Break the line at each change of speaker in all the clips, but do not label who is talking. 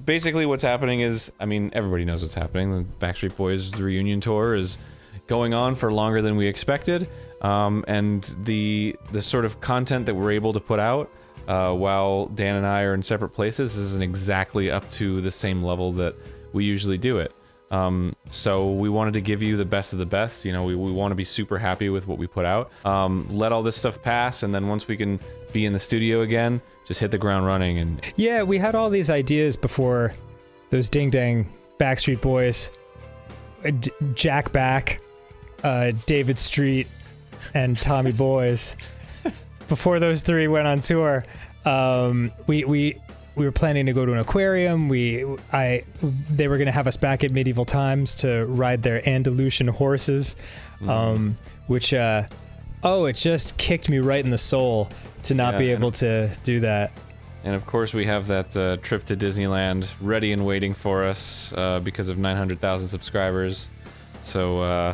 Basically what's happening is, I mean, everybody knows what's happening. The Backstreet Boys Reunion Tour is going on for longer than we expected, and the sort of content that we're able to put out while Dan and I are in separate places isn't exactly up to the same level that we usually do it. So we wanted to give you the best of the best. You know, we want to be super happy with what we put out. Let all this stuff pass, and then once we can be in the studio again, just hit the ground running. And
yeah, we had all these ideas before those ding dang Backstreet Boys, Jack Back, David Street, and Tommy Boys. Before those three went on tour, we were planning to go to an aquarium. They were going to have us back at Medieval Times to ride their Andalusian horses, which, it just kicked me right in the soul to not be able to do that.
And of course we have that trip to Disneyland ready and waiting for us because of 900,000 subscribers. So,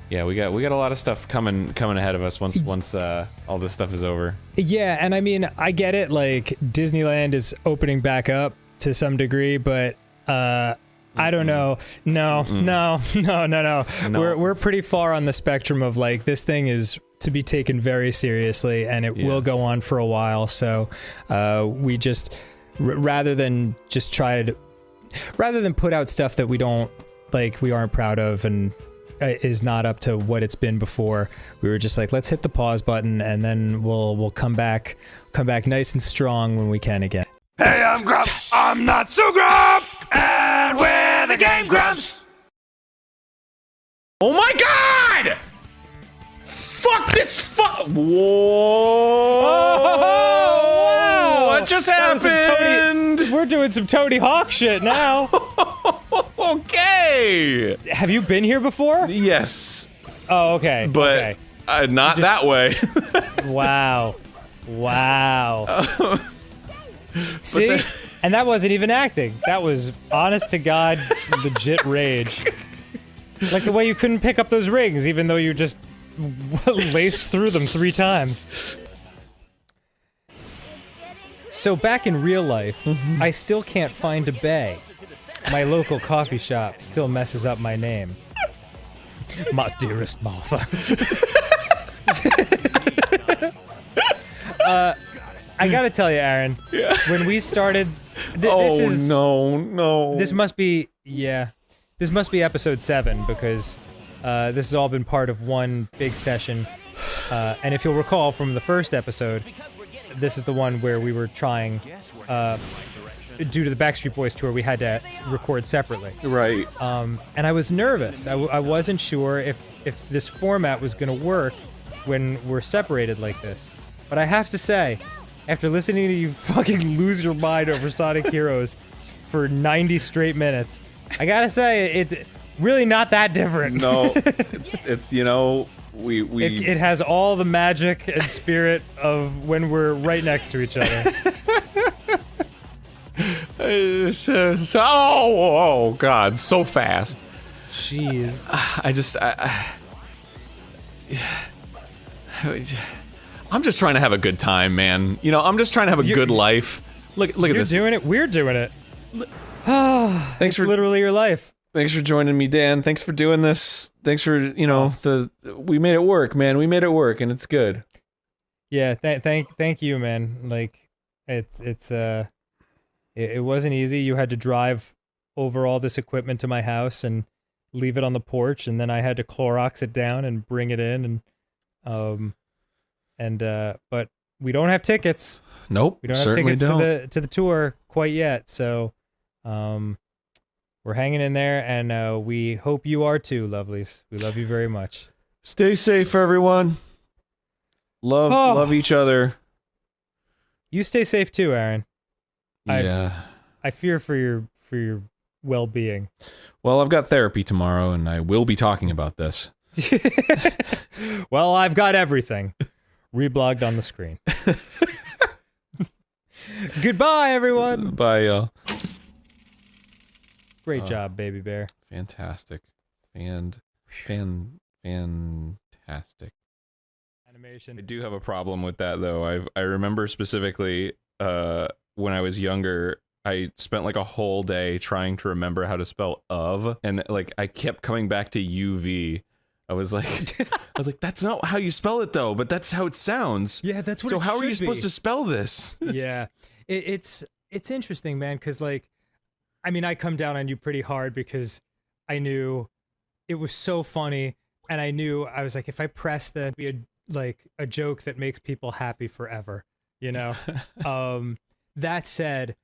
yeah, we got a lot of stuff coming ahead of us once all this stuff is over.
Yeah, and I mean, I get it, like, Disneyland is opening back up to some degree, but I don't know. No. We're pretty far on the spectrum of, like, this thing is to be taken very seriously, and it will go on for a while, so we just, rather than put out stuff that we aren't proud of and is not up to what it's been before, we were just like, let's hit the pause button, and then we'll come back nice and strong when we can again.
Hey, I'm Grump, I'm not so Grump, and we're the Game Grumps.
Oh my god! Fuck this Whoa!
Oh, wow!
What just happened?
We're doing some Tony Hawk shit now.
Okay!
Have you been here before?
Yes.
Oh, okay.
But not that way.
Wow. See? And that wasn't even acting. That was honest to God, legit rage. Like the way you couldn't pick up those rings, even though you just laced through them 3 times. So back in real life, I still can't find a bay. My local coffee shop still messes up my name. My dearest Martha. I gotta tell you, Aaron, when we started, this must be episode 7, because this has all been part of one big session. And if you'll recall from the first episode, this is the one where we were trying, due to the Backstreet Boys tour, we had to record separately.
Right.
And I was nervous. I wasn't sure if this format was gonna work when we're separated like this. But I have to say, after listening to you fucking lose your mind over Sonic Heroes for 90 straight minutes, I gotta say, it's really not that different.
No, it's you know,
it has all the magic and spirit of when we're right next to each other.
Oh God, so fast.
Jeez.
I'm just trying to have a good time, man. You know, I'm just trying to have a good life. Look at this.
You're doing it. We're doing it.
Thanks for
literally your life.
Thanks for joining me, Dan. Thanks for doing this. Thanks for, you know, we made it work, man. We made it work, and it's good.
Yeah, thank you, man. Like, it wasn't easy. You had to drive over all this equipment to my house and leave it on the porch, and then I had to Clorox it down and bring it in, but we don't have tickets.
Nope,
we don't have tickets to the tour quite yet. So, we're hanging in there, and we hope you are too, lovelies. We love you very much.
Stay safe, everyone. Love each other.
You stay safe too, Aaron.
Yeah.
I fear for your well-being.
Well, I've got therapy tomorrow, and I will be talking about this.
Well, I've got everything reblogged on the screen. Goodbye, everyone.
Bye, y'all.
Great job, baby bear.
Fantastic. Fantastic.
Animation.
I do have a problem with that, though. I remember specifically when I was younger, I spent like a whole day trying to remember how to spell of, and like I kept coming back to UV. I was like, that's not how you spell it though, but that's how it sounds.
Yeah, that's what.
So
it
how are you
should
supposed
be.
to spell this?
Yeah, it's interesting, man, because like, I mean, I come down on you pretty hard because I knew it was so funny, and I knew I was like, if I press that, be a joke that makes people happy forever, you know. That said,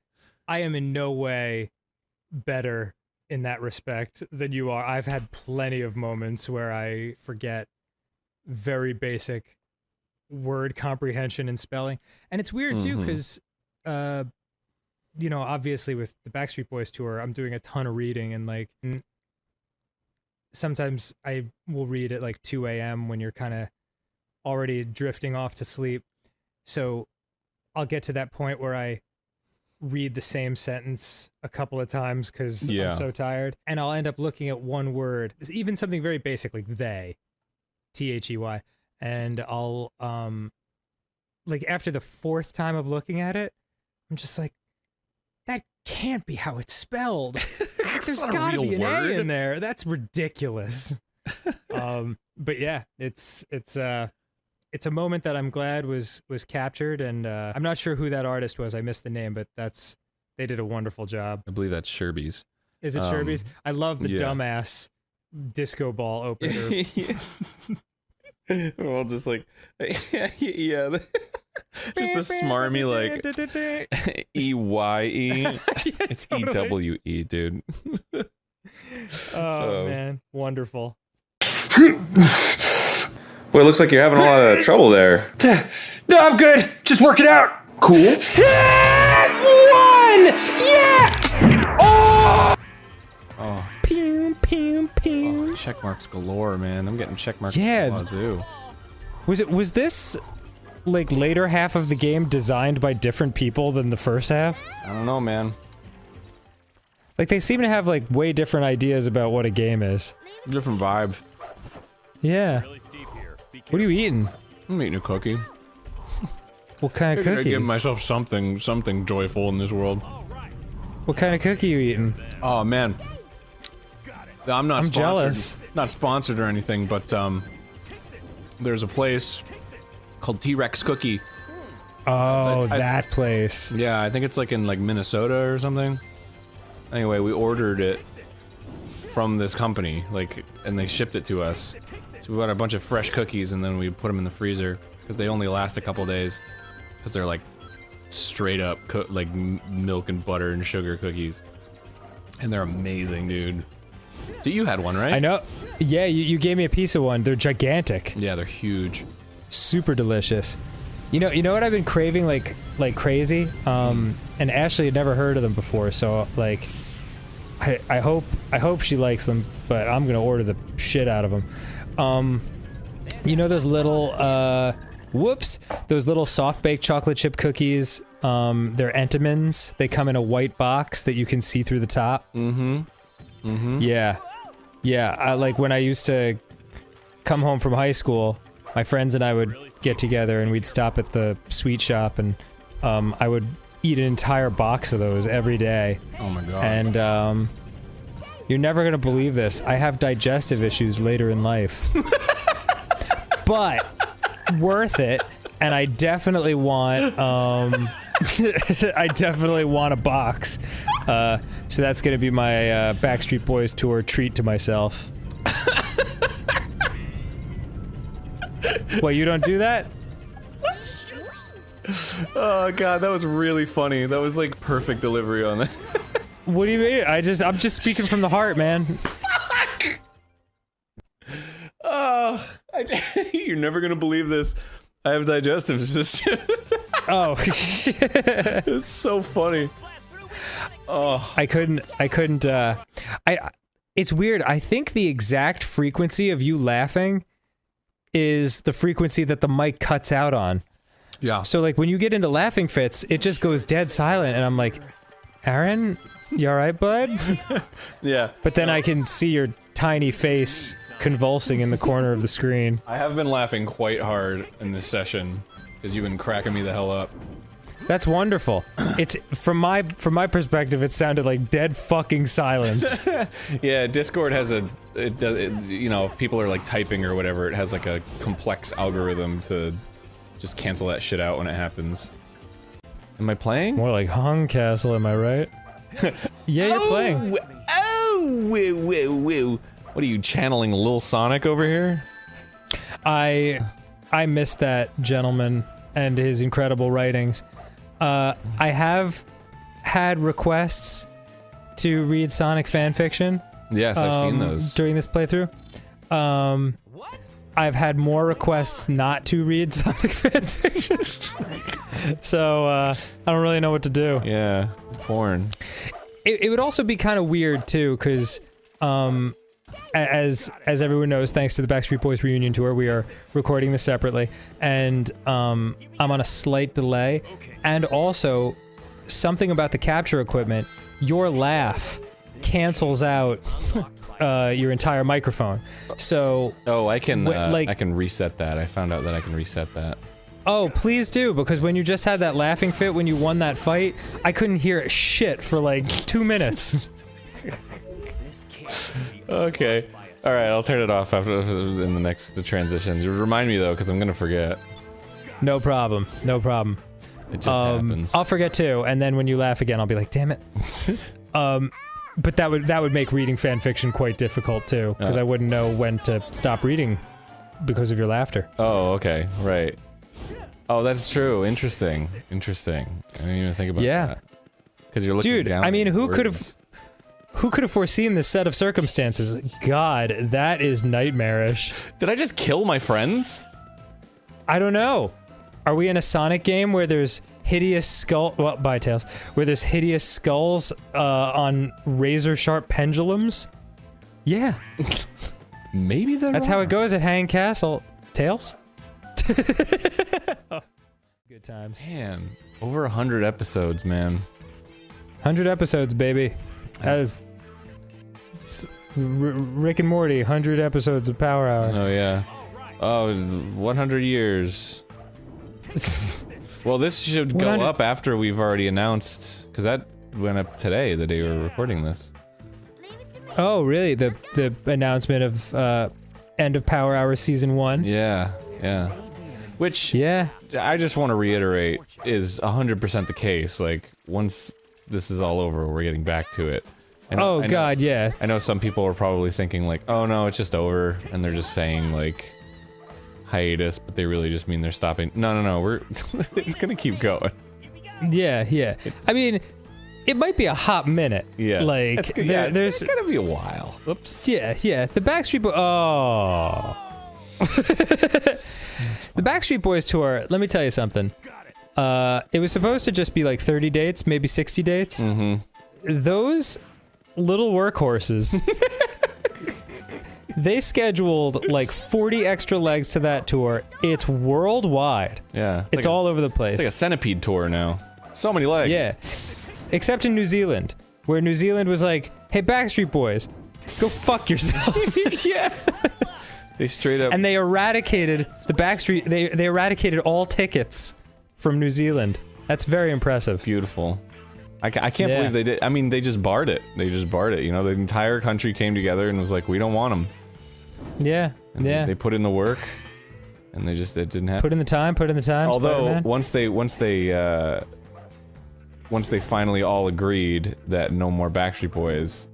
I am in no way better in that respect than you are. I've had plenty of moments where I forget very basic word comprehension and spelling. And it's weird too, because, you know, obviously with the Backstreet Boys tour, I'm doing a ton of reading, and like sometimes I will read at like 2 a.m. when you're kind of already drifting off to sleep. So I'll get to that point where I read the same sentence a couple of times because I'm so tired, and I'll end up looking at one word, even something very basic like they, THEY, and I'll like after the fourth time of looking at it, I'm just like, that can't be how it's spelled. There's gotta be an A in there. That's ridiculous. But yeah, it's a moment that I'm glad was captured, and I'm not sure who that artist was. I missed the name, but they did a wonderful job.
I believe that's Sherby's.
Is it Sherby's? I love the dumbass disco ball opener.
We're all just like, yeah. Just the smarmy like EYE. It's totally. EWE, dude.
Oh man, wonderful.
Boy, it looks like you're having a lot of trouble there.
No, I'm good. Just work it out. Cool. And one! Yeah! Oh!
Oh.
Pew, pew, pew.
Oh, check marks galore, man. I'm getting check marks.
Yeah.
Wazoo.
Was this like later half of the game designed by different people than the first half?
I don't know, man.
Like they seem to have like way different ideas about what a game is.
Different vibe.
Yeah. What are you eating?
I'm eating a cookie.
What kind of
I
cookie?
give myself something joyful in this world.
What kind of cookie are you eating?
Oh man, I'm
I'm jealous.
Not sponsored or anything, but there's a place called T-Rex Cookie.
Oh, that place.
Yeah, I think it's like in like Minnesota or something. Anyway, we ordered it from this company, like, and they shipped it to us. So we got a bunch of fresh cookies, and then we put them in the freezer because they only last a couple days because they're like straight up like milk and butter and sugar cookies, and they're amazing, dude. You had one, right?
I know. Yeah, you gave me a piece of one. They're gigantic.
Yeah, they're huge.
Super delicious. You know what I've been craving like crazy? And Ashley had never heard of them before, so like I hope she likes them, but I'm gonna order the shit out of them. You know those little those little soft baked chocolate chip cookies, they're Entenmann's. They come in a white box that you can see through the top. Yeah. I like when I used to come home from high school, my friends and I would get together and we'd stop at the sweet shop, and I would eat an entire box of those every day.
Oh my god.
And you're never gonna believe this. I have digestive issues later in life. But worth it, and I definitely want I definitely want a box. So that's gonna be my Backstreet Boys tour treat to myself. What, you don't do that?
Oh god, that was really funny. That was like perfect delivery on that.
What do you mean? I'm just speaking from the heart, man.
Fuck! Oh, you're never gonna believe this. I have digestive issues.
Oh,
It's so funny. Oh,
I couldn't, it's weird. I think the exact frequency of you laughing is the frequency that the mic cuts out on.
yeah.
So like when you get into laughing fits, it just goes dead silent, and I'm like, Aaron, you all right, bud?
Yeah.
But then I can see your tiny face convulsing in the corner of the screen.
I have been laughing quite hard in this session because you've been cracking me the hell up.
That's wonderful. It's from my perspective, it sounded like dead fucking silence.
Yeah, Discord has you know, if people are like typing or whatever, it has like a complex algorithm to just cancel that shit out when it happens. Am I playing?
More like Hung Castle, am I right? Yeah, you're playing.
Oh, woo. What are you channeling, Lil Sonic over here?
I missed that gentleman and his incredible writings. I have had requests to read Sonic fanfiction.
Yes, I've seen those.
During this playthrough. I've had more requests not to read Sonic fanfiction. So, I don't really know what to do.
Yeah, torn.
It would also be kind of weird, too, because, as everyone knows, thanks to the Backstreet Boys Reunion Tour, we are recording this separately, and, I'm on a slight delay, and also, something about the capture equipment, your laugh cancels out, your entire microphone. So...
Oh, I can reset that. I found out that I can reset that.
Oh, please do, because when you just had that laughing fit when you won that fight, I couldn't hear shit for like 2 minutes.
Okay. Alright, I'll turn it off after in the transition. Remind me though, because I'm gonna forget.
No problem. No problem.
It just happens.
I'll forget too, and then when you laugh again, I'll be like, damn it. But that would make reading fanfiction quite difficult too, because I wouldn't know when to stop reading because of your laughter.
Oh, okay. Right. Oh, that's true. Interesting. I didn't even think about that. Because you're looking down.
Dude, I mean, who could have foreseen this set of circumstances? God, that is nightmarish.
Did I just kill my friends?
I don't know. Are we in a Sonic game where there's hideous where there's hideous skulls on razor-sharp pendulums? Yeah.
Maybe
that's how it goes at Hang Castle. Tails? Good times.
Man, over 100 episodes, man.
100 episodes, baby. That is... Rick and Morty, 100 episodes of Power Hour.
Oh, yeah. Oh, 100 years. Well, this should go up after we've already announced, because that went up today, the day we were recording this.
Oh, really? The announcement of, end of Power Hour Season 1?
Yeah, yeah. Which, I just want to reiterate, is 100% the case. Like, once this is all over, we're getting back to it. And
God, yeah.
I know some people are probably thinking like, oh no, it's just over, and they're just saying like, hiatus, but they really just mean they're stopping. No, we're, it's gonna keep going.
Yeah. I mean, it might be a hot minute.
Yeah.
Like,
there's gonna be a while. Oops.
Yeah. The Backstreet Boys. Oh. The Backstreet Boys tour, let me tell you something. It was supposed to just be like 30 dates, maybe 60 dates.
Mm-hmm.
Those little workhorses, they scheduled like 40 extra legs to that tour. It's worldwide.
Yeah.
It's like all over the place.
It's like a centipede tour now. So many legs.
Yeah. Except in New Zealand, where New Zealand was like, hey, Backstreet Boys, go fuck yourselves.
Yeah. They straight up...
And they eradicated the Backstreet... They eradicated all tickets from New Zealand. That's very impressive.
Beautiful. I can't believe they did... I mean, they just barred it. You know? The entire country came together and was like, we don't want them.
Yeah,
and they put in the work, and it didn't happen.
Put in the time,
Although, once they finally all agreed that no more Backstreet Boys,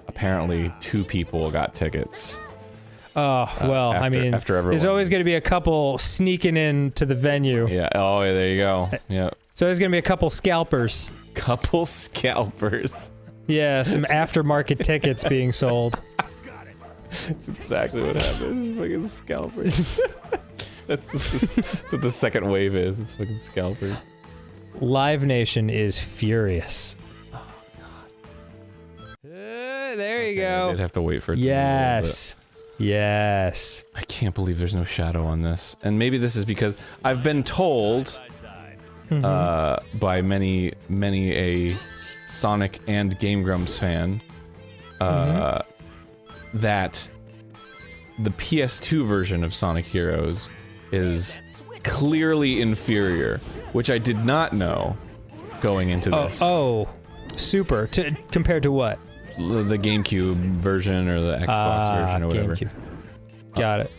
apparently 2 people got tickets.
Oh, well, I mean, there's always going to be a couple sneaking into the venue.
Yeah, oh, yeah, there you go. Yeah.
So there's going to be a couple scalpers.
Couple scalpers.
Yeah, some aftermarket tickets being sold.
That's exactly what happened. Fucking scalpers. That's what the second wave is. It's fucking scalpers.
Live Nation is furious.
Oh, God.
There you go.
I did have to wait for it to
Yes. Yes.
I can't believe there's no shadow on this. And maybe this is because I've been told by many a Sonic and Game Grumps fan that the PS2 version of Sonic Heroes is clearly inferior, which I did not know going into this.
Oh, super. Compared to what?
The GameCube version or the Xbox version or whatever.
GameCube. Got it.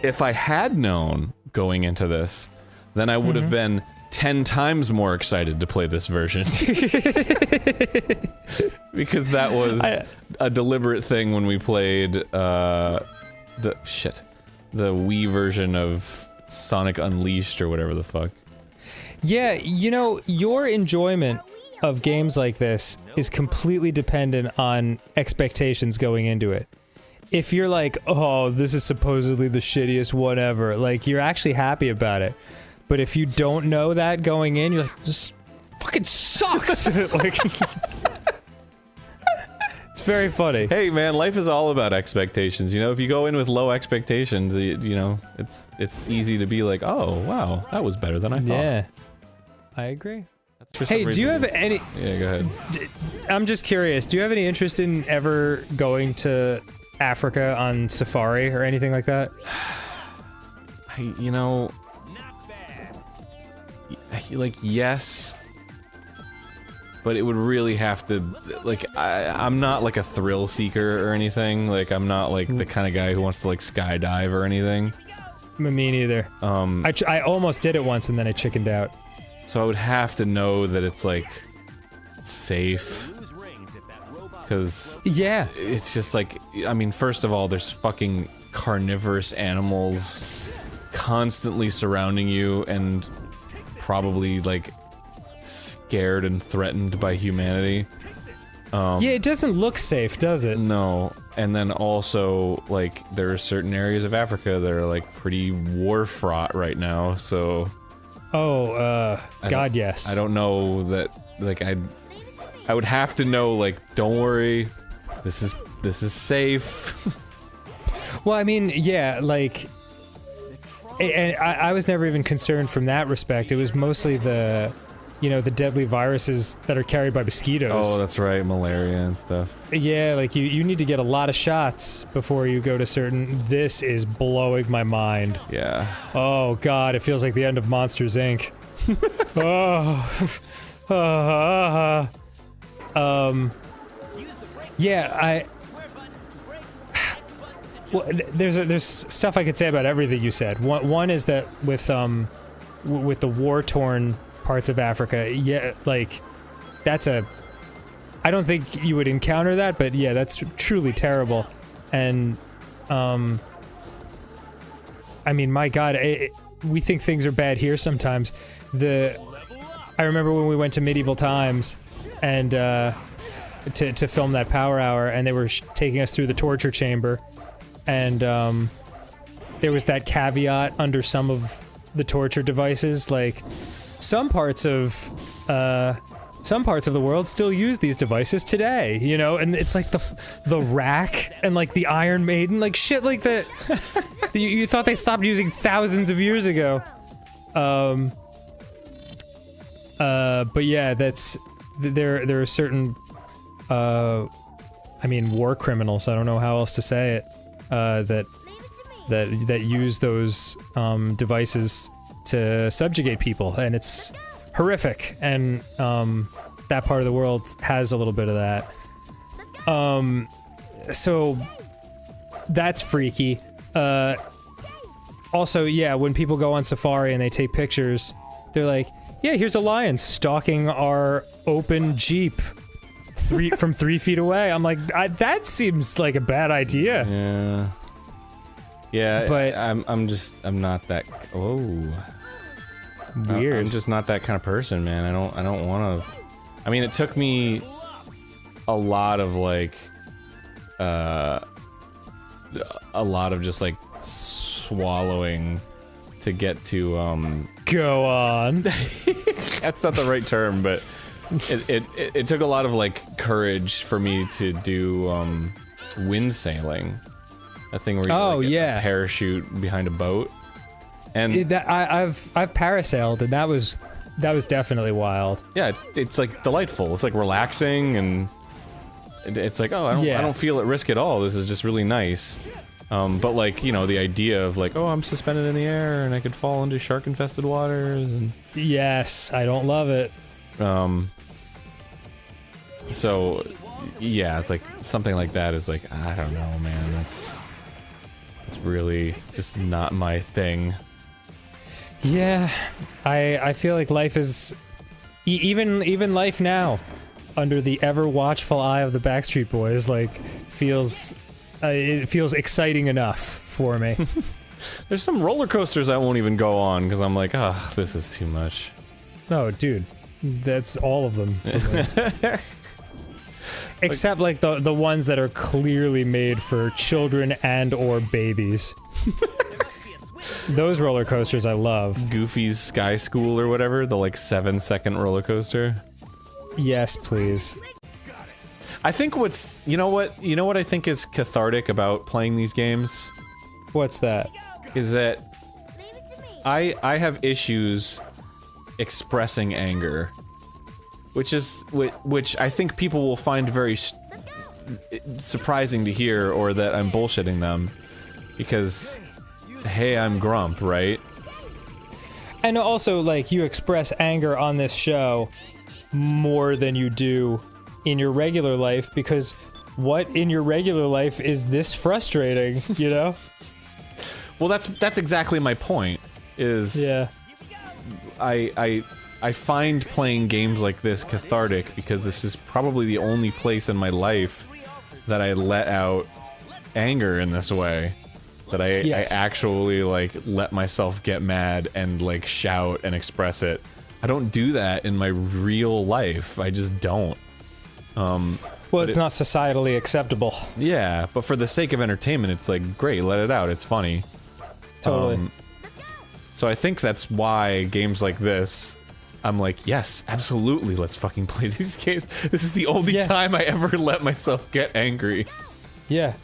If I had known going into this, then I would have been 10 times more excited to play this version. Because that was a deliberate thing when we played the Wii version of Sonic Unleashed or whatever the fuck.
Yeah, you know, your enjoyment of games like this is completely dependent on expectations going into it. If you're like, oh, this is supposedly the shittiest one ever, like, you're actually happy about it. But if you don't know that going in, you're like, this fucking sucks! Like, it's very funny.
Hey man, life is all about expectations, you know? If you go in with low expectations, you know, it's easy to be like, oh, wow, that was better than I thought.
Yeah, I agree.
For some
Hey, do
reason-
you have any...
Yeah, go ahead.
I'm just curious, do you have any interest in ever going to Africa on safari or anything like that?
You know... Like, yes... But it would really have to... Like, I'm not like a thrill seeker or anything. Like, I'm not like the kind of guy who wants to like skydive or anything.
Me neither. I almost did it once and then I chickened out.
So I would have to know that it's like... safe. Because
Yeah.
it's just like, I mean, first of all, there's fucking carnivorous animals constantly surrounding you and probably like scared and threatened by humanity.
Yeah, it doesn't look safe, does it?
No. And then also, like, there are certain areas of Africa that are like pretty war fraught right now, so...
Oh, God, yes.
I don't know that, like, I would have to know, like, don't worry, this is safe.
Well, I mean, yeah, like... And I was never even concerned from that respect. It was mostly the, you know, the deadly viruses that are carried by mosquitoes.
Oh, that's right, malaria and stuff.
Yeah, like, you need to get a lot of shots before you go to certain... This is blowing my mind.
Yeah.
Oh, God, it feels like the end of Monsters, Inc. Yeah, well, there's stuff I could say about everything you said. One is that with the war-torn parts of Africa, yeah, like, that's a... I don't think you would encounter that, but yeah, that's truly terrible. And, I mean, my God, we think things are bad here sometimes. I remember when we went to Medieval Times, and, to film that Power Hour, and they were taking us through the torture chamber, and there was that caveat under some of the torture devices, like some parts of the world still use these devices today, you know, and it's like the rack and like the Iron Maiden, like shit like that. You thought they stopped using thousands of years ago. But yeah, there are certain I mean, war criminals, I don't know how else to say it, that use those devices to subjugate people, and it's horrific, and that part of the world has a little bit of that. So that's freaky. Also, yeah, when people go on safari and they take pictures, they're like, yeah, here's a lion stalking our open Jeep from 3 feet away. I'm like, that seems like a bad idea.
Yeah. Yeah,
But-
I'm not that... Oh.
Weird.
I'm just not that kind of person, man. I don't want to... I mean, it took me a lot of, like... a lot of just, like, swallowing to get to,
Go on.
That's not the right term, but... It took a lot of, like, courage for me to do, wind sailing. A thing where you like,
yeah,
parachute behind a boat. And
I've parasailed, and that was definitely wild.
yeah, it's like delightful. It's like relaxing, and it's like, oh, I don't feel at risk at all. This is just really nice. But like, you know, the idea of like, oh, I'm suspended in the air and I could fall into shark-infested waters and...
Yes, I don't love it.
So, yeah, it's like, something like that is like, I don't know, man, it's really just not my thing.
Yeah, I feel like life is... even life now, under the ever-watchful eye of the Backstreet Boys, like, feels... it feels exciting enough for me.
There's some roller coasters I won't even go on because I'm like, ah, this is too much.
No, dude, that's all of them. Except like the ones that are clearly made for children and or babies. Those roller coasters I love.
Goofy's Sky School or whatever, the like 7-second roller coaster.
Yes, please.
I think what's, you know what I think is cathartic about playing these games?
What's that?
Is that I have issues expressing anger, which I think people will find very surprising to hear, or that I'm bullshitting them, because hey, I'm Grump, right?
And also, like, you express anger on this show more than you do in your regular life, because what in your regular life is this frustrating, you know?
Well, that's exactly my point, is...
Yeah.
I find playing games like this cathartic because this is probably the only place in my life that I let out anger in this way. That I actually, like, let myself get mad and, like, shout and express it. I don't do that in my real life. I just don't.
Well, it's not societally acceptable.
Yeah, but for the sake of entertainment, it's like, great, let it out. It's funny.
Totally.
So I think that's why games like this, I'm like, yes, absolutely, let's fucking play these games. This is the only time I ever let myself get angry.
Yeah.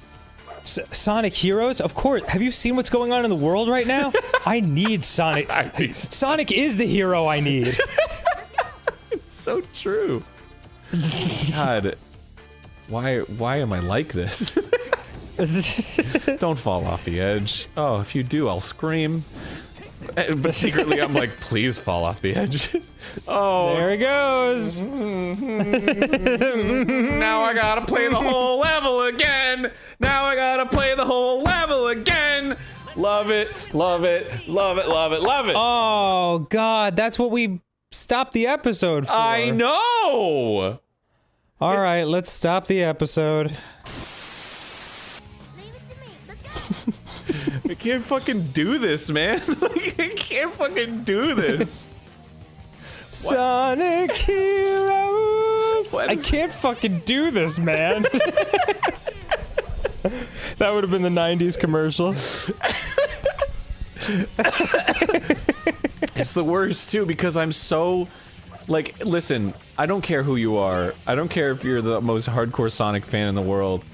Sonic Heroes? Of course. Have you seen what's going on in the world right now? I need Sonic. Sonic is the hero I need.
It's so true. God, why am I like this? Don't fall off the edge. Oh, if you do, I'll scream. But secretly, I'm like, please fall off the edge. Oh,
there he goes.
Now I gotta play the whole level again. Now I gotta play the whole level again. Love it, love it, love it, love it, love it.
Oh, God, that's what we stopped the episode for.
I know.
All right, let's stop the episode.
I can't fucking do this, man. Like, I can't fucking do this.
Sonic Heroes! I can't fucking do this, man. That would have been the 90s commercial.
It's the worst, too, because I'm so... Like, listen, I don't care who you are. I don't care if you're the most hardcore Sonic fan in the world.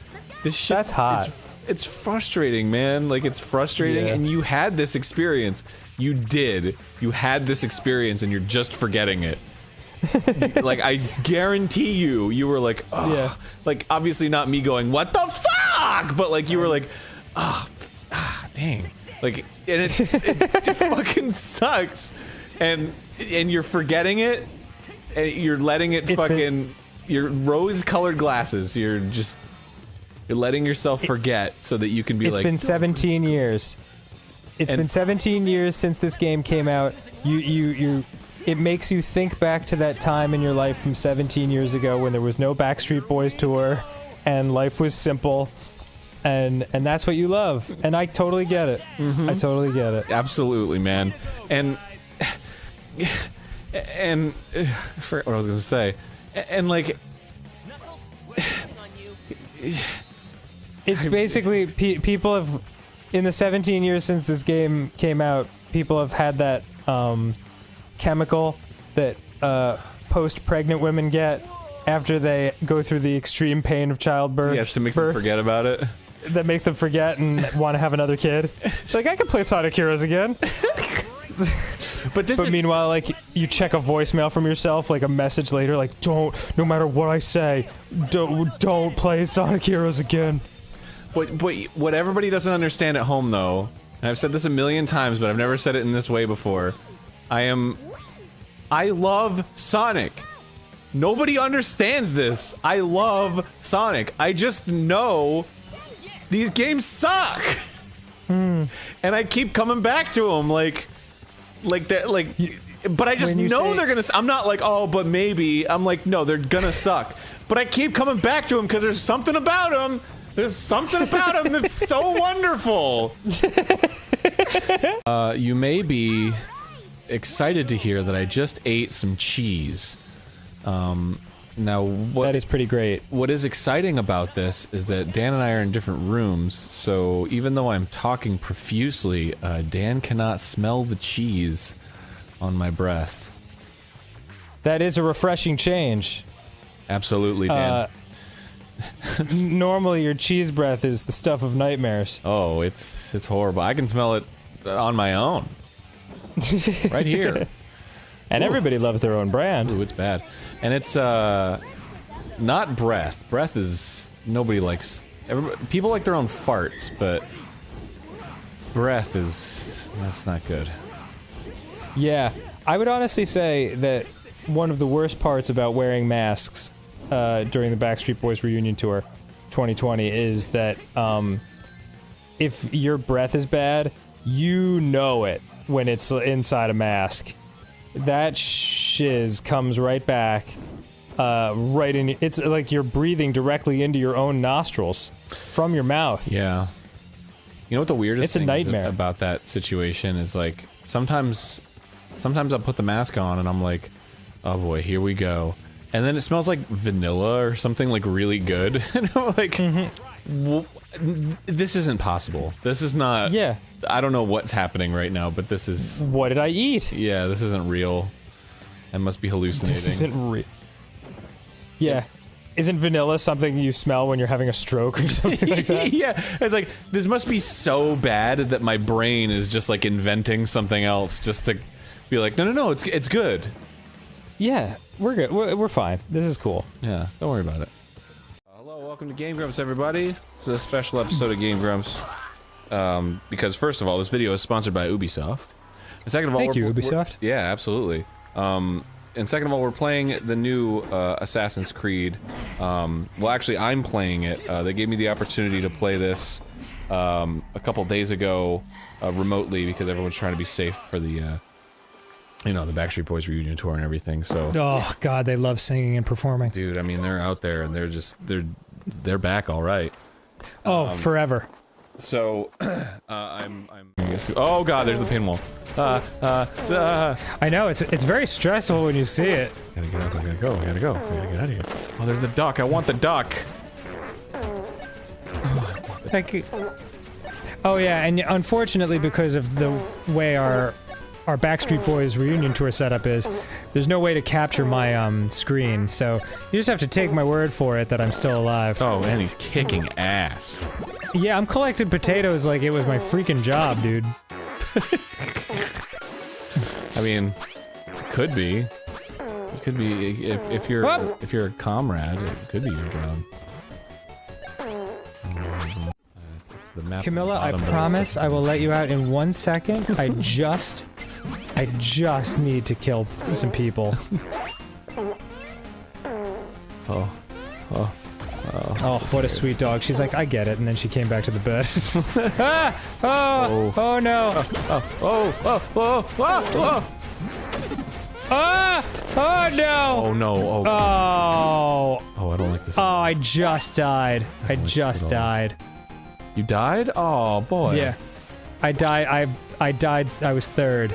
This shit...
That's hot.
It's frustrating, man. Like, it's frustrating, and you had this experience. You did. You had this experience, and you're just forgetting it. Like, I guarantee you were like, oh.
Yeah.
Like, obviously not me going, what the fuck? But, like, you were like, oh, dang. Like, and it fucking sucks. And you're forgetting it, and you're letting it your rose-colored glasses, you're letting yourself forget so that you can be like...
It's been 17 years. It's been 17 years since this game came out. It makes you think back to that time in your life from 17 years ago when there was no Backstreet Boys tour and life was simple, and that's what you love. And I totally get it. Mm-hmm. I totally get it.
Absolutely, man. And I forgot what I was gonna say. And like...
It's basically, people have, in the 17 years since this game came out, people have had that chemical that post-pregnant women get after they go through the extreme pain of childbirth.
Yeah, to make them forget about it.
That makes them forget and want to have another kid. It's like, I can play Sonic Heroes again. But meanwhile, like, you check a voicemail from yourself, like a message later, like, no matter what I say, don't play Sonic Heroes again.
what everybody doesn't understand at home, though, and I've said this a million times, but I've never said it in this way before. I love Sonic. Nobody understands this. I love Sonic. I just know these games suck. And I keep coming back to them, like that, but I just know they're gonna. I'm not like, oh, but maybe. I'm like, no, they're gonna suck. But I keep coming back to them because there's something about them. There's something about them that's so wonderful. You may be excited to hear that I just ate some cheese. Now,
that is pretty great.
What is exciting about this is that Dan and I are in different rooms, so even though I'm talking profusely, Dan cannot smell the cheese on my breath.
That is a refreshing change.
Absolutely, Dan.
Normally, your cheese breath is the stuff of nightmares.
Oh, it's horrible. I can smell it on my own. Right here.
And everybody loves their own brand.
Ooh, it's bad. And it's, not breath. Breath is, nobody likes, people like their own farts, but breath is, that's not good.
Yeah, I would honestly say that one of the worst parts about wearing masks during the Backstreet Boys Reunion Tour 2020 is that if your breath is bad, you know it when it's inside a mask. That shiz comes right back, right in. It's like you're breathing directly into your own nostrils from your mouth.
Yeah. You know what the weirdest
It's a
thing
nightmare.
is about that situation is, like, sometimes I'll put the mask on and I'm like, oh boy, here we go. And then it smells like vanilla or something, like, really good. And I'm like, this isn't possible. This is not...
Yeah.
I don't know what's happening right now, but this is...
What did I eat?
Yeah, this isn't real. I must be hallucinating.
This isn't real. Yeah. Isn't vanilla something you smell when you're having a stroke or something like that?
Yeah, it's like, this must be so bad that my brain is just, like, inventing something else just to be like, no, it's good.
Yeah, we're good. We're fine. This is cool.
Yeah, don't worry about it. Hello, welcome to Game Grumps, everybody. It's a special episode of Game Grumps. Because first of all, this video is sponsored by Ubisoft. And second of all,
Thank you, Ubisoft.
Yeah, absolutely. And second of all, we're playing the new Assassin's Creed. Well, actually, I'm playing it. They gave me the opportunity to play this a couple days ago remotely because everyone's trying to be safe for the, you know, the Backstreet Boys Reunion Tour and everything. So.
Oh God, they love singing and performing.
Dude, I mean, they're out there and they're back all right.
Oh, forever.
So, I'm oh god, there's the pinwall.
I know, it's very stressful when you see it.
Gotta get out, I gotta go, I gotta get out of here. Oh, there's the duck, I want the duck!
Thank you. Oh yeah, and unfortunately because of the way our Backstreet Boys Reunion Tour setup is, there's no way to capture my screen, so you just have to take my word for it that I'm still alive.
Oh, and he's kicking ass.
Yeah, I'm collecting potatoes like it was my freaking job, dude.
I mean, it could be. It could be if you're a comrade, it could be your job. It's the map.
Camilla, I promise I will let you out in 1 second. I just need to kill some people. Oh, what a sweet dog. She's like, I get it, and then she came back to the bed. Ah! Oh no! Ah! Oh no!
Oh no! Oh, I don't like this.
Oh, I just died. I just died.
You died? Oh boy.
Yeah. I died. I was third.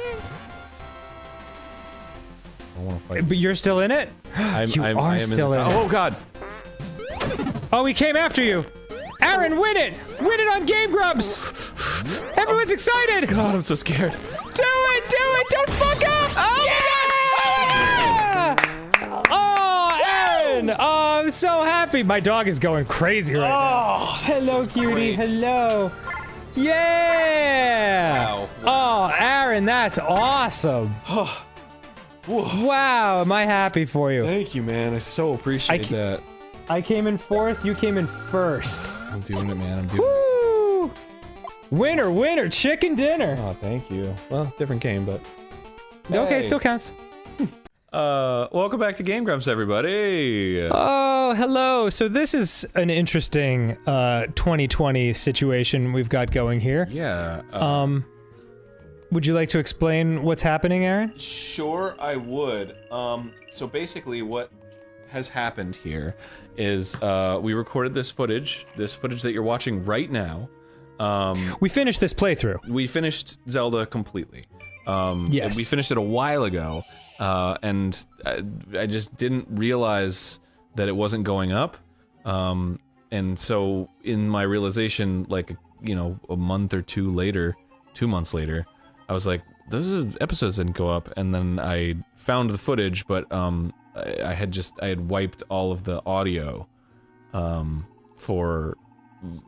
I want to fight.
But you're still in it?
I am
still in it.
Oh god!
Oh, he came after you! Aaron, win it! Win it on Game Grumps! Everyone's excited!
God, I'm so scared.
Do it! Don't fuck up! Oh yeah! Oh, Aaron! Oh, I'm so happy. My dog is going crazy right now. Hello, cutie.
great.
Hello. Yeah!
Wow.
Oh, Aaron, that's awesome. Wow, am I happy for you.
Thank you, man. I so appreciate that.
I came in fourth, you came in first.
I'm doing it, man. I'm doing it.
Woo! Winner, winner, chicken dinner.
Oh, thank you. Well, different game, but...
Okay,
Hey.
still counts.
Welcome back to Game Grumps, everybody.
Oh, hello. So this is an interesting 2020 situation we've got going here.
Yeah.
Would you like to explain what's happening, Aaron?
Sure, I would. So basically what has happened here is we recorded this footage that you're watching right now.
We finished this playthrough.
We finished Zelda completely.
Yes.
We finished it a while ago, and I just didn't realize that it wasn't going up. And so in my realization, like, you know, a month or 2 later, 2 months later, I was like, those episodes didn't go up, and then I found the footage, but I had wiped all of the audio for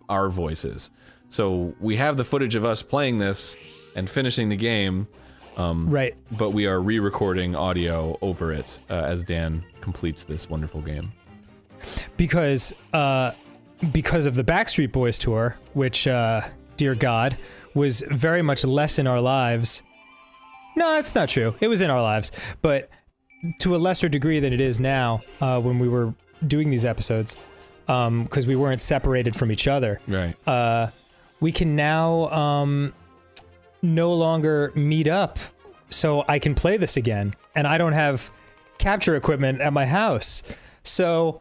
our voices. So we have the footage of us playing this and finishing the game,
Right.
but we are re-recording audio over it as Dan completes this wonderful game.
Because of the Backstreet Boys tour, which, dear God, was very much less in our lives. No, that's not true. It was in our lives, but to a lesser degree than it is now, when we were doing these episodes, because we weren't separated from each other.
Right.
We can now, no longer meet up, so I can play this again, and I don't have capture equipment at my house. So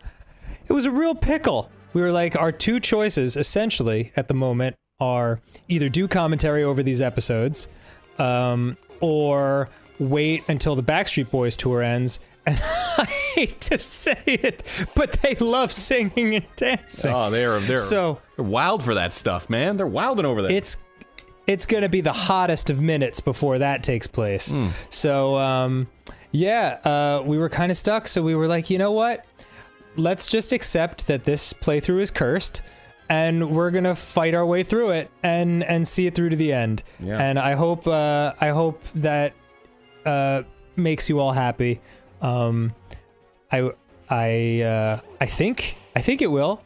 it was a real pickle. We were like, our two choices, essentially, at the moment, are either do commentary over these episodes, or wait until the Backstreet Boys tour ends. And I hate to say it, but they love singing and dancing.
Oh, they're wild for that stuff, man. They're wilding over there.
It's gonna be the hottest of minutes before that takes place. So, we were kind of stuck, so we were like, you know what? Let's just accept that this playthrough is cursed, and we're gonna fight our way through it and see it through to the end.
Yeah.
And I hope that makes you all happy. I think it will,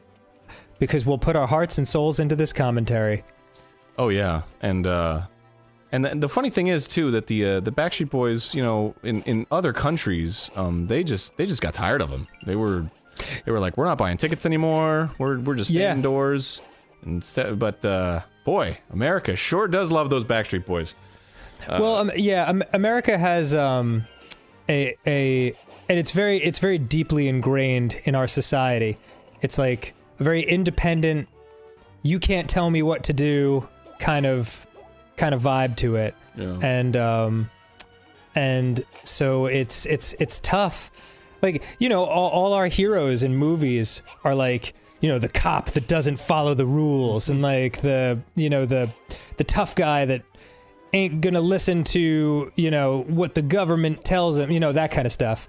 because we'll put our hearts and souls into this commentary.
Oh yeah, and the funny thing is too that the Backstreet Boys, you know, in other countries, they just got tired of them. They were like, we're not buying tickets anymore. We're just staying indoors. But boy, America sure does love those Backstreet Boys.
America has and it's very deeply ingrained in our society. It's like a very independent, you can't tell me what to do kind of vibe to it. Yeah. And so it's tough. Like, you know, all our heroes in movies are like, you know, the cop that doesn't follow the rules, and like the tough guy that ain't gonna listen to, you know, what the government tells him, you know, that kind of stuff.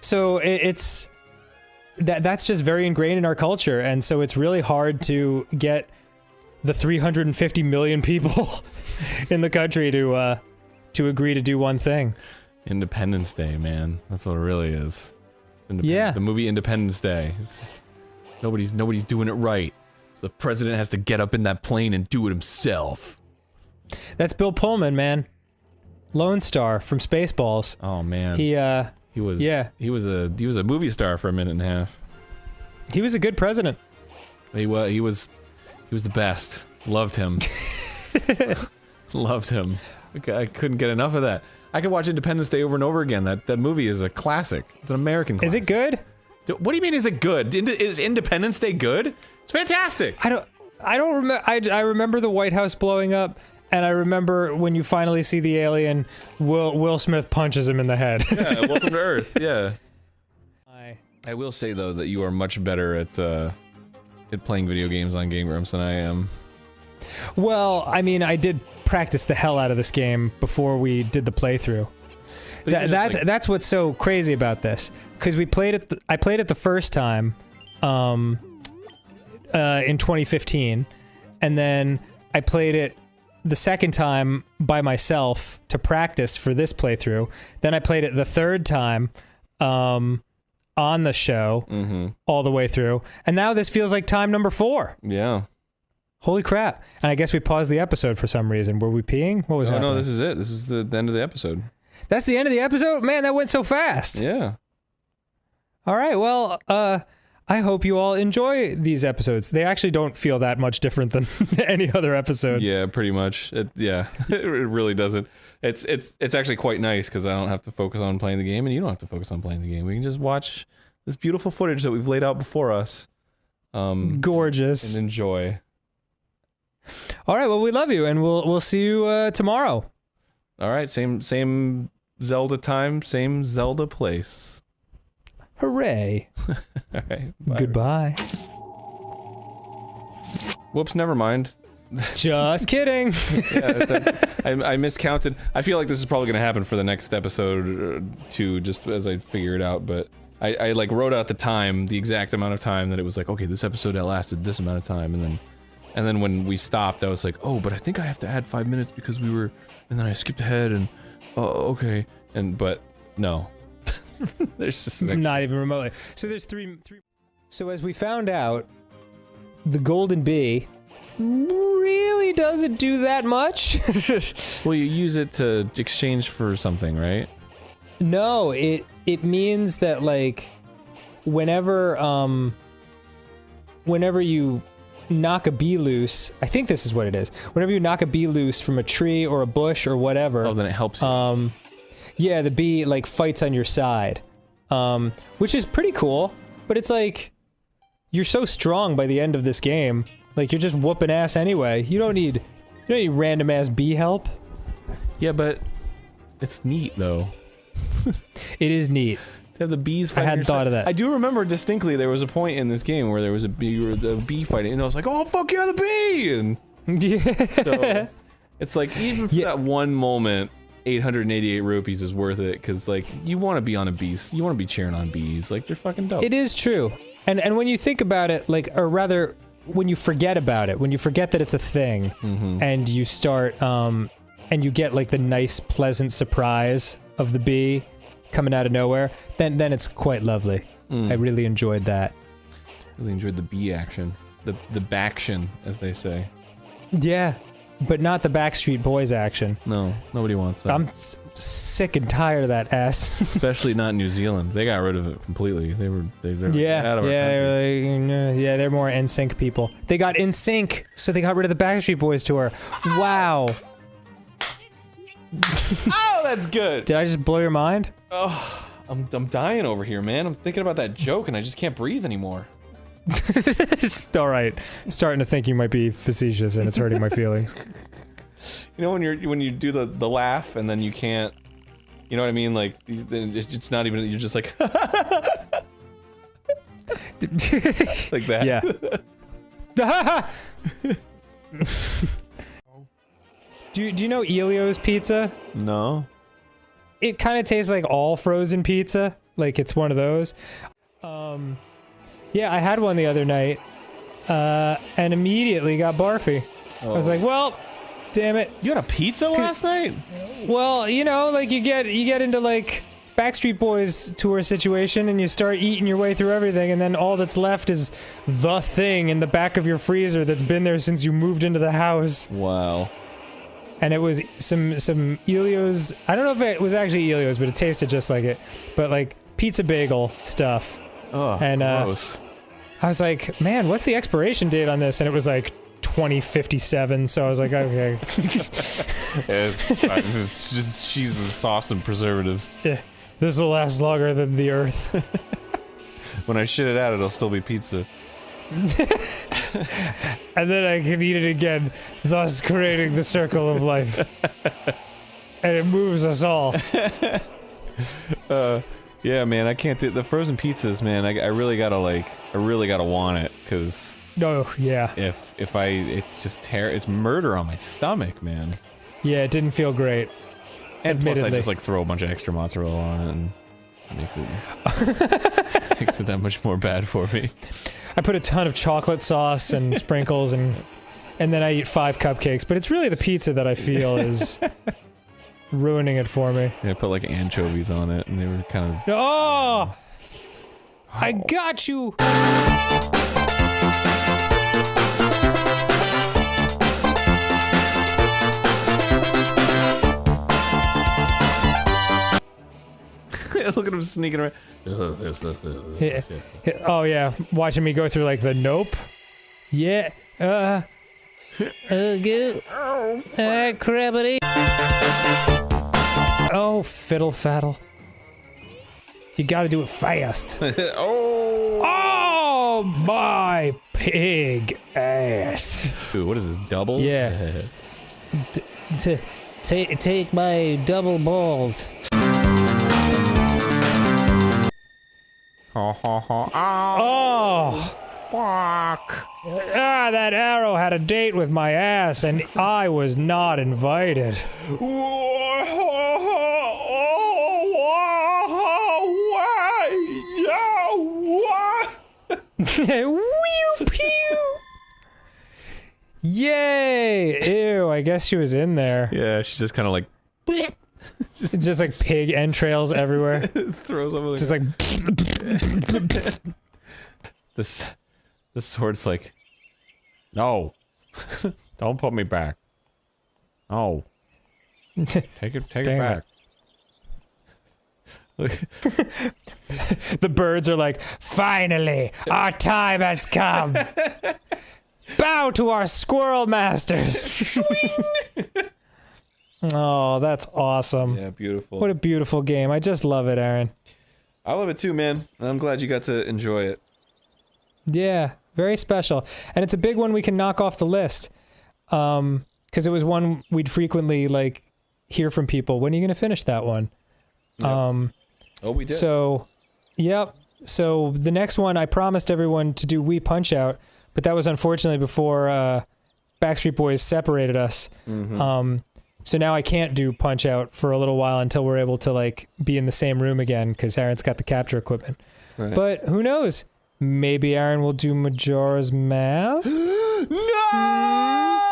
So it's that's just very ingrained in our culture, and so it's really hard to get the 350 million people in the country to agree to do one thing.
Independence Day, man. That's what it really is.
Yeah.
The movie Independence Day. It's just, nobody's doing it right. So the president has to get up in that plane and do it himself.
That's Bill Pullman, man. Lone Star from Spaceballs.
Oh man.
He
was a movie star for a minute and a half.
He was a good president.
He was the best. Loved him. Loved him. I couldn't get enough of that. I could watch Independence Day over and over again. That movie is a classic. It's an American classic.
Is it good?
What do you mean, is it good? Is Independence Day good? It's fantastic.
I don't remember. I remember the White House blowing up, and I remember when you finally see the alien, Will Smith punches him in the head.
Yeah, welcome to Earth. Yeah. I will say though that you are much better at playing video games on Game Grumps than I am.
Well, I mean, I did practice the hell out of this game before we did the playthrough. That's what's so crazy about this, because we played it. I played it the first time, in 2015, and then I played it the second time by myself to practice for this playthrough. Then I played it the third time, on the show all the way through, and now this feels like time number 4.
Yeah.
Holy crap. And I guess we paused the episode for some reason. Were we peeing? What was happening?
No, this is it. This is the end of the episode.
That's the end of the episode? Man, that went so fast.
Yeah.
All right, well, I hope you all enjoy these episodes. They actually don't feel that much different than any other episode.
Yeah, pretty much. It really doesn't. It's actually quite nice because I don't have to focus on playing the game, and you don't have to focus on playing the game. We can just watch this beautiful footage that we've laid out before us.
Gorgeous.
And enjoy.
All right, well, we love you, and we'll see you tomorrow.
All right, same Zelda time, same Zelda place.
Hooray.
All right, bye.
Goodbye.
Whoops, never mind.
Just kidding.
I miscounted. I feel like this is probably going to happen for the next episode too, just as I figure it out, but I like wrote out the time, the exact amount of time that it was like, okay, this episode lasted this amount of time, and then when we stopped, I was like, oh, but I think I have to add 5 minutes because we were, and then I skipped ahead, and, oh, okay, but, no. There's just
not even remotely. So there's three. So as we found out, the golden bee really doesn't do that much.
Well, you use it to exchange for something, right?
No, it means that, like, whenever you knock a bee loose, I think this is what it is. Whenever you knock a bee loose from a tree or a bush or whatever,
oh, then it helps you.
Yeah, the bee, like, fights on your side, which is pretty cool, but it's like, you're so strong by the end of this game, like, you're just whooping ass anyway. You don't need random ass bee help.
Yeah, but it's neat, though.
It is neat.
Have the bees
I
fighting
hadn't thought of that.
I do remember distinctly there was a point in this game where there was a bee fighting, and I was like, oh, fuck yeah, the bee! And
Yeah.
so, it's like, even for that one moment, 888 rupees is worth it, because, like, you want to be on a bee, you want to be cheering on bees, like, they're fucking dope.
It is true. And when you think about it, like, or rather, when you forget about it, when you forget that it's a thing, and you start, and you get, like, the nice, pleasant surprise of the bee coming out of nowhere, then it's quite lovely. I really enjoyed that.
Really enjoyed the bee action. The baction, as they say.
Yeah, but not the Backstreet Boys action.
No, nobody wants that.
I'm sick and tired of that ass.
Especially not New Zealand. They got rid of it completely. They're out of our country.
Yeah, they're more NSYNC people. They got NSYNC, so they got rid of the Backstreet Boys tour. Wow.
Oh, that's good.
Did I just blow your mind?
Oh, I'm dying over here, man. I'm thinking about that joke and I just can't breathe anymore.
All right. I'm starting to think you might be facetious and it's hurting my feelings.
You know when you do the laugh and then you can't, you know what I mean? Like, it's not even, you're just like like that.
Yeah. Do you know Elio's pizza?
No.
It kind of tastes like all frozen pizza. Like, it's one of those. Yeah, I had one the other night, and immediately got barfy. I was like, well, damn it.
You had a pizza last night?
Well, you know, like, you get into, like, Backstreet Boys tour situation, and you start eating your way through everything, and then all that's left is the thing in the back of your freezer that's been there since you moved into the house.
Wow.
And it was some Elio's, I don't know if it was actually Elio's, but it tasted just like it. But, like, pizza bagel stuff.
Oh,
and,
gross.
I was like, man, what's the expiration date on this? And it was like 2057, so I was like, okay.
It's just cheese and sauce and preservatives.
Yeah, this will last longer than the Earth.
When I shit it out, it'll still be pizza.
And then I can eat it again, thus creating the circle of life. And it moves us all.
Yeah, man, I can't do the frozen pizzas, man. I really gotta want it, cause
yeah.
If it's just it's murder on my stomach, man.
Yeah, it didn't feel great.
And plus,
admittedly.
I just like throw a bunch of extra mozzarella on it, and makes it that much more bad for me.
I put a ton of chocolate sauce and sprinkles, and then I eat 5 cupcakes. But it's really the pizza that I feel is ruining it for me.
Yeah, I put like anchovies on it, and they were kind of.
Oh! I got you!
Look at him sneaking around.
Yeah. Oh yeah, watching me go through like the nope. Yeah. Good. Crabbity. Oh, fiddle faddle. You gotta do it fast. Oh my pig ass.
Dude, what is this, double?
Yeah. Take my double balls. Oh, fuck. Ah, that arrow had a date with my ass, and I was not invited. Whew, pew. Yay! Ew, I guess she was in there.
Yeah, she's just kind of like...
Just like pig entrails everywhere.
Throws over the...
Just like...
This sword's like... No. Don't put me back. No. Take it back. Look.
The birds are like, finally, our time has come. Bow to our squirrel masters. Oh, that's awesome.
Yeah, beautiful.
What a beautiful game. I just love it, Aaron.
I love it too, man. I'm glad you got to enjoy it.
Yeah, very special. And it's a big one we can knock off the list. Because it was one we'd frequently, like, hear from people. When are you going to finish that one?
Yep. Oh, we did.
So, yep. So the next one, I promised everyone to do Wii Punch-Out, but that was unfortunately before Backstreet Boys separated us.
Mm-hmm.
So now I can't do Punch-Out for a little while until we're able to, like, be in the same room again, because Aaron's got the capture equipment. Right. But who knows? Maybe Aaron will do Majora's Mask?
No!